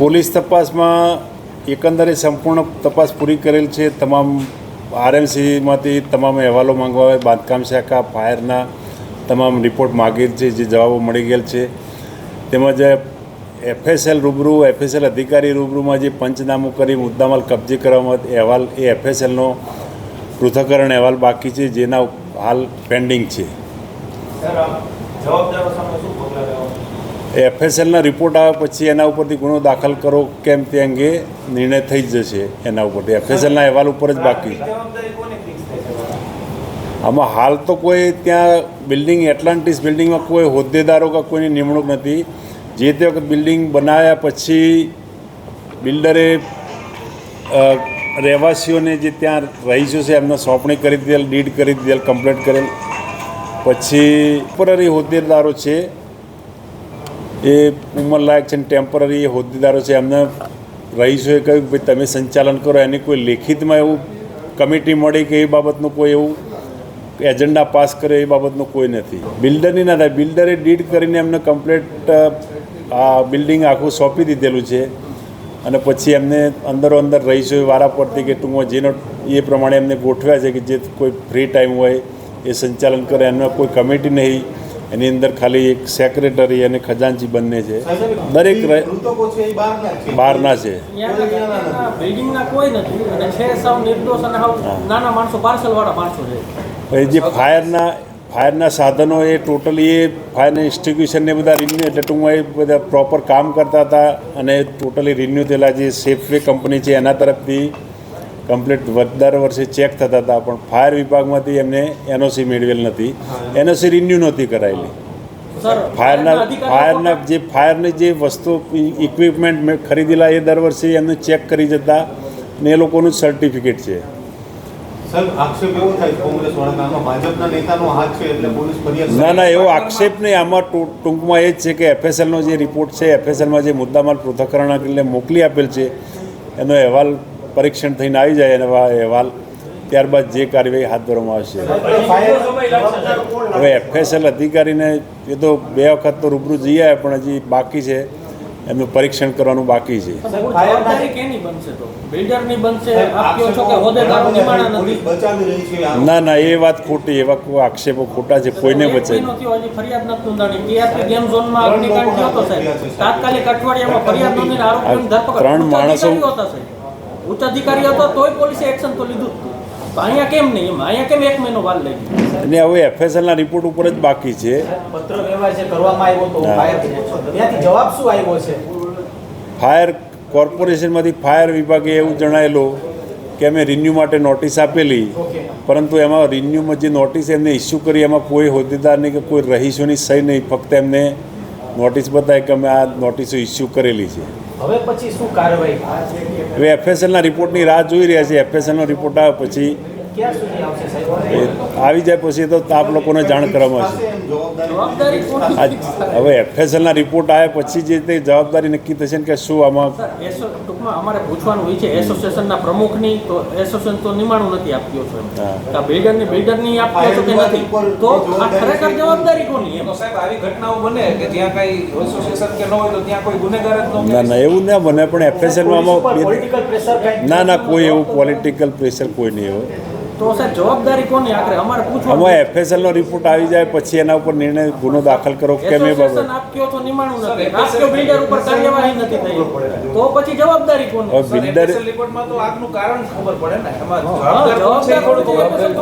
Police તપાસમાં એકંદરે સંપૂર્ણ તપાસ પૂરી કરેલ છે। તમામ આરએમસીમાંથી તમામ અહેવાલો માંગવા બાંધકામ શાખા ફાયરના તમામ રિપોર્ટ માગેલ છે, જે જવાબો મળી ગયેલ છે। તેમજ એફએસએલ રૂબરૂ એફએસએલ અધિકારી રૂબરૂમાં જે પંચનામું કરી મુદ્દામાલ કબજે કરવામાં અહેવાલ એ એફએસએલનો પૃથ્થકરણ અહેવાલ બાકી છે, જેના હાલ પેન્ડિંગ છે। એફએસએલના રિપોર્ટ આવે પછી એના ઉપરથી ગુનો દાખલ કરો કેમ તે અંગે નિર્ણય થઈ જ જશે। એના ઉપરથી એફએસએલના અહેવાલ ઉપર જ બાકી આમાં હાલ તો કોઈ ત્યાં બિલ્ડિંગ એટલાન્ટિસ બિલ્ડિંગમાં કોઈ હોદ્દેદારો કે કોઈની નિમણૂક નથી। જે તે વખત બિલ્ડિંગ બનાવ્યા પછી બિલ્ડરે રહેવાસીઓને જે ત્યાં રહીશો છે એમને સોંપણી કરી દીધેલ, ડીડ કરી દીધેલ, કમ્પ્લીટ કરેલ। પછી ટેમ્પરરી હોદ્દેદારો છે એ ઉંમરલાયક છે, ટેમ્પરરી હોદ્દેદારો છે, એમને રહીશોએ કહ્યું કે ભાઈ તમે સંચાલન કરો। એની કોઈ લેખિતમાં એવું કમિટી મળી કે એ બાબતનું કોઈ એવું એજન્ડા પાસ કરે એ બાબતનું કોઈ નથી। બિલ્ડરની ના થાય, બિલ્ડરે ડીડ કરીને એમને કમ્પ્લીટ આ બિલ્ડિંગ આખું સોંપી દીધેલું છે અને પછી એમને અંદરો અંદર રહીશોએ વારા પડતી કે ટૂંકમાં જેનો એ પ્રમાણે એમને ગોઠવ્યા છે કે જે કોઈ ફ્રી ટાઈમ હોય એ સંચાલન કરે। એમાં કોઈ કમિટી નહીં, એની અંદર ખાલી એક સેક્રેટરી અને ખજાનચી બંને છે, દરેક બહારના છે। જે ફાયરના સાધનો એ ટોટલી એ ફાયરના ઇન્સ્ટિટ્યુશનને બધા રિન્યુ એટલે ટૂંકમાં એ બધા પ્રોપર કામ કરતા હતા અને ટોટલી રિન્યુ થયેલા જે સેફવે કંપની છે એના તરફથી કમ્પ્લીટ દર વર્ષે ચેક થતા હતા, પણ ફાયર વિભાગમાંથી એમને એનઓસી મેળવેલ નથી, એનઓસી રિન્યુ નહોતી કરાયેલી। ફાયરની જે વસ્તુ ઇક્વિપમેન્ટ ખરીદેલા એ દર વર્ષે એમને ચેક કરી જતા ને એ લોકોનું સર્ટિફિકેટ છે। ના એવો આક્ષેપ નહીં, આમાં ટૂંકમાં એ જ છે કે એફએસએલનો જે રિપોર્ટ છે, એફએસએલમાં જે મુદ્દામાલ પૃથ્થકરણ એટલે મોકલી આપેલ છે એનો અહેવાલ પરીક્ષણ થઈને આવી જાય અને અહેવાલ ત્યારબાદ જે કાર્યવાહી હાથ ધરવામાં આવશે। હવે એફએસએલ અધિકારીને એ તો 2 વખત તો રૂબરૂ જઈ આવ્યા, પણ હજી બાકી છે, એમનું પરીક્ષણ કરવાનું બાકી છે। ના એ વાત ખોટી, એવા કોઈ આક્ષેપો ખોટા છે, કોઈને બચે 3 માણસો ઉચ્ચ અધિકારી હતો તોય પોલીસે એક્શન તો લીધું, તો અહીંયા કેમ નહીં? અહીંયા કેમ 1 મહિનો વાર લાગી? અને હવે એફએસએલના રિપોર્ટ ઉપર જ બાકી છે। પત્ર વ્યવહાર છે કરવામાં આવ્યો તો ત્યાંથી જવાબ શું આવ્યો છે? ફાયર કોર્પોરેશનમાંથી ફાયર વિભાગે એવું જણાવેલું કે અમે રિન્યુ માટે નોટિસ આપેલી, પરંતુ એમાં રિન્યુમાં જે નોટિસ એમને ઇસ્યુ કરી એમાં કોઈ હોદ્દેદારની કે કોઈ રહીશોની સહી નહીં, ફક્ત એમને નોટિસ બતાવી કે અમે આ નોટિસો ઇસ્યુ કરેલી છે। હવે પછી શું કાર્યવાહી? હવે એફએસએલના રિપોર્ટની રાહ જોઈ રહ્યા છે। એફએસએલનો રિપોર્ટ આવે પછી આવી જાય પછી તો આપ લોકોને જાણ કરવામાં આવશે। હવે એફએસએલના રિપોર્ટ આવે પછી જે તે જવાબદારી નક્કી થશે ને કે શું આમાં ટૂંકમાં અમારે પૂછવાનું હોય છે એસોસિએશનના પ્રમુખની, તો એસોસિએશન તો નિમાણું નથી આપ્યો છે, બિલ્ડરની આપ્યો છો કે નથી, તો આ ખરેખર જવાબદારી કોની? એમ સાહેબ આવી ઘટનાઓ બને કે જ્યાં કઈ એસોસિએશન કે ન હોય તો ત્યાં કોઈ ગુનેગાર જ ન હોય? ના એવું ના બને, પણ એફએસએલમાં ના કોઈ એવું પોલિટિકલ પ્રેશર કોઈ નહીં હોય। તો સાહેબ જવાબદારી કોની આખરે અમારે પૂછવાનું? હવે એફએસએલનો રિપોર્ટ આવી જાય પછી એના ઉપર નિર્ણય ગુનો દાખલ કરો કેમ એ બાબત આપ્યો તો નિમાણું નથી, આપ્યો બિલ્ડર ઉપર કાર્યવાહી નથી થઈ, તો પછી જવાબદારી કોની? બિલ્ડર રિપોર્ટમાં તો આગનું કારણ ખબર પડે ને, એમાં જવાબદારી